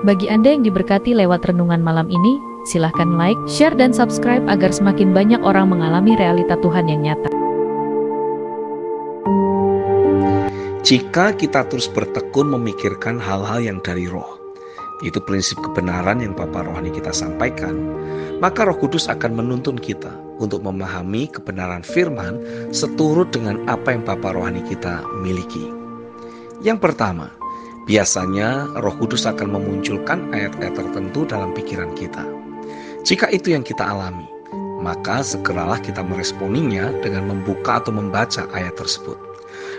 Bagi Anda yang diberkati lewat renungan malam ini, silahkan like, share, dan subscribe agar semakin banyak orang mengalami realita Tuhan yang nyata. Jika kita terus bertekun memikirkan hal-hal yang dari roh, itu prinsip kebenaran yang Bapa Rohani kita sampaikan, maka Roh Kudus akan menuntun kita untuk memahami kebenaran firman seturut dengan apa yang Bapa Rohani kita miliki. Yang pertama, biasanya Roh Kudus akan memunculkan ayat-ayat tertentu dalam pikiran kita. Jika itu yang kita alami, maka segeralah kita meresponinya dengan membuka atau membaca ayat tersebut.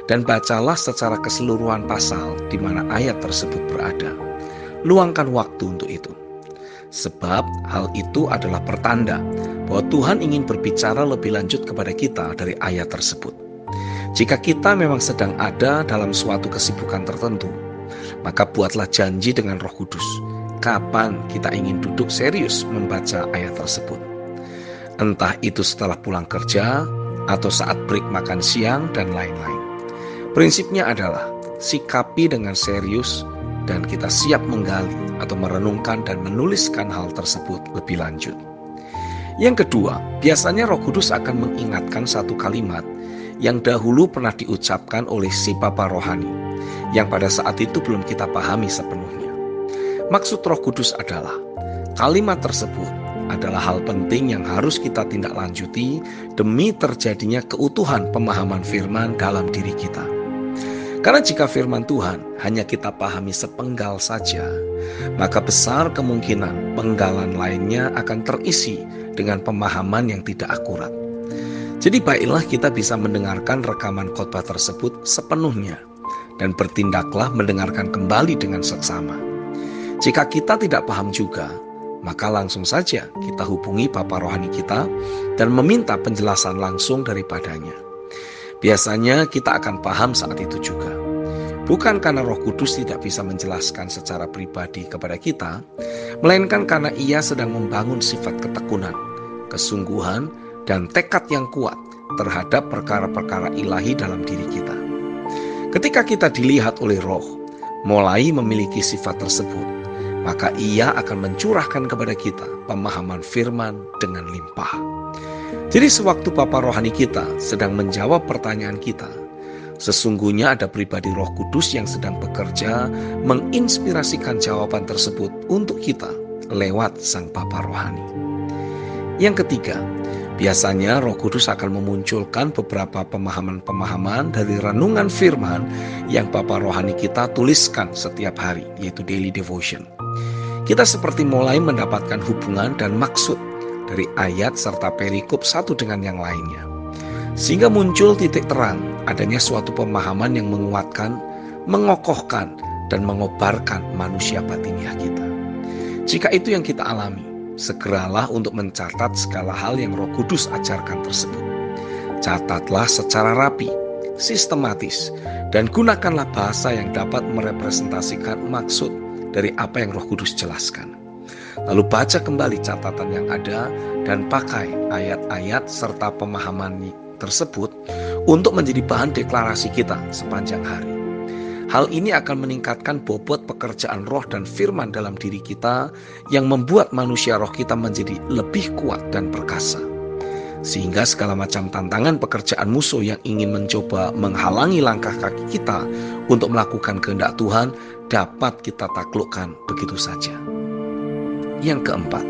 Dan bacalah secara keseluruhan pasal di mana ayat tersebut berada. Luangkan waktu untuk itu. Sebab hal itu adalah pertanda bahwa Tuhan ingin berbicara lebih lanjut kepada kita dari ayat tersebut. Jika kita memang sedang ada dalam suatu kesibukan tertentu, maka buatlah janji dengan Roh Kudus kapan kita ingin duduk serius membaca ayat tersebut. Entah itu setelah pulang kerja atau saat break makan siang dan lain-lain. Prinsipnya adalah sikapi dengan serius dan kita siap menggali atau merenungkan dan menuliskan hal tersebut lebih lanjut. Yang kedua, biasanya Roh Kudus akan mengingatkan satu kalimat yang dahulu pernah diucapkan oleh si Bapa Rohani, yang pada saat itu belum kita pahami sepenuhnya. Maksud Roh Kudus adalah, kalimat tersebut adalah hal penting yang harus kita tindak lanjuti demi terjadinya keutuhan pemahaman firman dalam diri kita. Karena jika firman Tuhan hanya kita pahami sepenggal saja, maka besar kemungkinan penggalan lainnya akan terisi dengan pemahaman yang tidak akurat. Jadi baiklah kita bisa mendengarkan rekaman khotbah tersebut sepenuhnya dan bertindaklah mendengarkan kembali dengan seksama. Jika kita tidak paham juga, maka langsung saja kita hubungi Bapa Rohani kita dan meminta penjelasan langsung daripadanya. Biasanya kita akan paham saat itu juga. Bukan karena Roh Kudus tidak bisa menjelaskan secara pribadi kepada kita, melainkan karena Ia sedang membangun sifat ketekunan, kesungguhan, dan tekad yang kuat terhadap perkara-perkara ilahi dalam diri kita. Ketika kita dilihat oleh Roh, mulai memiliki sifat tersebut, maka Ia akan mencurahkan kepada kita pemahaman firman dengan limpah. Jadi sewaktu Bapa Rohani kita sedang menjawab pertanyaan kita, sesungguhnya ada pribadi Roh Kudus yang sedang bekerja menginspirasikan jawaban tersebut untuk kita lewat Sang Bapa Rohani. Yang ketiga, biasanya Roh Kudus akan memunculkan beberapa pemahaman-pemahaman dari renungan firman yang Bapa Rohani kita tuliskan setiap hari, yaitu daily devotion. Kita seperti mulai mendapatkan hubungan dan maksud dari ayat serta perikop satu dengan yang lainnya. Sehingga muncul titik terang adanya suatu pemahaman yang menguatkan, mengokohkan, dan mengobarkan manusia batiniah kita. Jika itu yang kita alami, segeralah untuk mencatat segala hal yang Roh Kudus ajarkan tersebut. Catatlah secara rapi, sistematis, dan gunakanlah bahasa yang dapat merepresentasikan maksud dari apa yang Roh Kudus jelaskan. Lalu baca kembali catatan yang ada dan pakai ayat-ayat serta pemahaman tersebut untuk menjadi bahan deklarasi kita sepanjang hari. Hal ini akan meningkatkan bobot pekerjaan roh dan firman dalam diri kita yang membuat manusia roh kita menjadi lebih kuat dan perkasa. Sehingga segala macam tantangan pekerjaan musuh yang ingin mencoba menghalangi langkah kaki kita untuk melakukan kehendak Tuhan dapat kita taklukkan begitu saja. Yang keempat,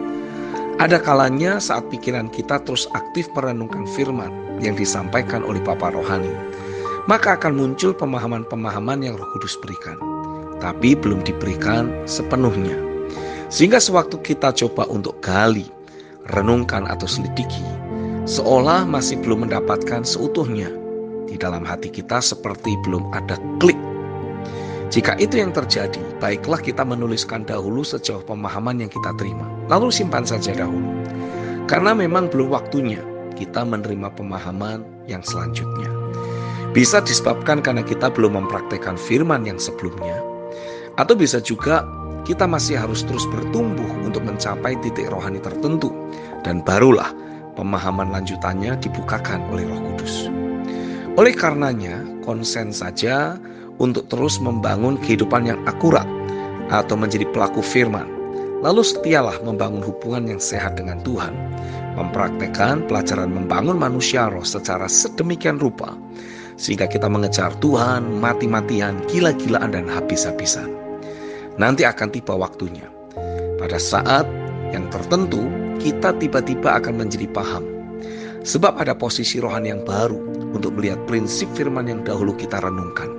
ada kalanya saat pikiran kita terus aktif merenungkan firman yang disampaikan oleh Bapa Rohani, maka akan muncul pemahaman-pemahaman yang Roh Kudus berikan, tapi belum diberikan sepenuhnya. Sehingga sewaktu kita coba untuk gali, renungkan atau selidiki, seolah masih belum mendapatkan seutuhnya. Di dalam hati kita seperti belum ada klik. Jika itu yang terjadi, baiklah kita menuliskan dahulu sejauh pemahaman yang kita terima, lalu simpan saja dahulu. Karena memang belum waktunya kita menerima pemahaman yang selanjutnya. Bisa disebabkan karena kita belum mempraktekkan firman yang sebelumnya, atau bisa juga kita masih harus terus bertumbuh untuk mencapai titik rohani tertentu, dan barulah pemahaman lanjutannya dibukakan oleh Roh Kudus. Oleh karenanya, konsen saja untuk terus membangun kehidupan yang akurat atau menjadi pelaku firman, lalu setialah membangun hubungan yang sehat dengan Tuhan, mempraktekkan pelajaran membangun manusia roh secara sedemikian rupa, sehingga kita mengejar Tuhan mati-matian, gila-gilaan, dan habis-habisan. Nanti akan tiba waktunya. Pada saat yang tertentu, kita tiba-tiba akan menjadi paham. Sebab ada posisi rohani yang baru untuk melihat prinsip firman yang dahulu kita renungkan.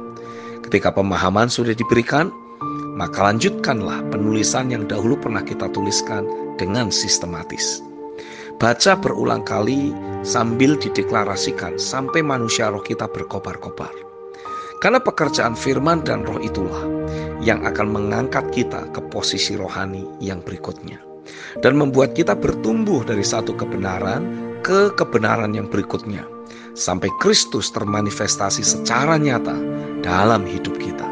Ketika pemahaman sudah diberikan, maka lanjutkanlah penulisan yang dahulu pernah kita tuliskan dengan sistematis. Baca berulang kali sambil dideklarasikan sampai manusia roh kita berkobar-kobar. Karena pekerjaan firman dan roh itulah yang akan mengangkat kita ke posisi rohani yang berikutnya, dan membuat kita bertumbuh dari satu kebenaran ke kebenaran yang berikutnya, sampai Kristus termanifestasi secara nyata dalam hidup kita.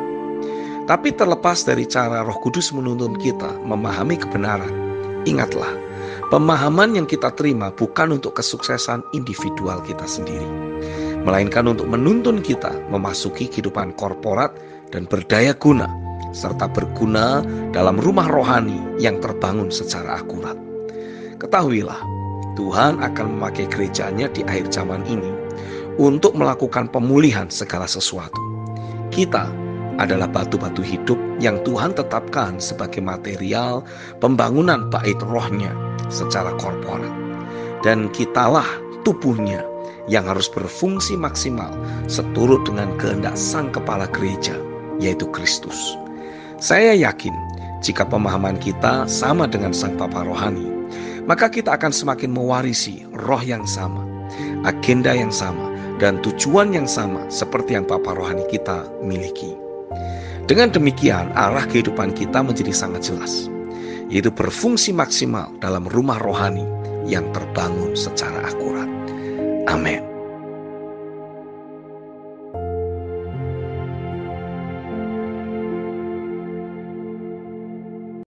Tapi terlepas dari cara Roh Kudus menuntun kita memahami kebenaran, ingatlah, pemahaman yang kita terima bukan untuk kesuksesan individual kita sendiri, melainkan untuk menuntun kita memasuki kehidupan korporat dan berdaya guna, serta berguna dalam rumah rohani yang terbangun secara akurat. Ketahuilah, Tuhan akan memakai gerejanya di akhir zaman ini untuk melakukan pemulihan segala sesuatu. Kita adalah batu-batu hidup yang Tuhan tetapkan sebagai material pembangunan bait rohnya secara korporat. Dan kitalah tubuhnya yang harus berfungsi maksimal seturut dengan kehendak Sang Kepala Gereja, yaitu Kristus. Saya yakin jika pemahaman kita sama dengan Sang Bapa Rohani, maka kita akan semakin mewarisi roh yang sama, agenda yang sama, dan tujuan yang sama seperti yang Bapa Rohani kita miliki. Dengan demikian, arah kehidupan kita menjadi sangat jelas, yaitu berfungsi maksimal dalam rumah rohani yang terbangun secara akurat. Amin.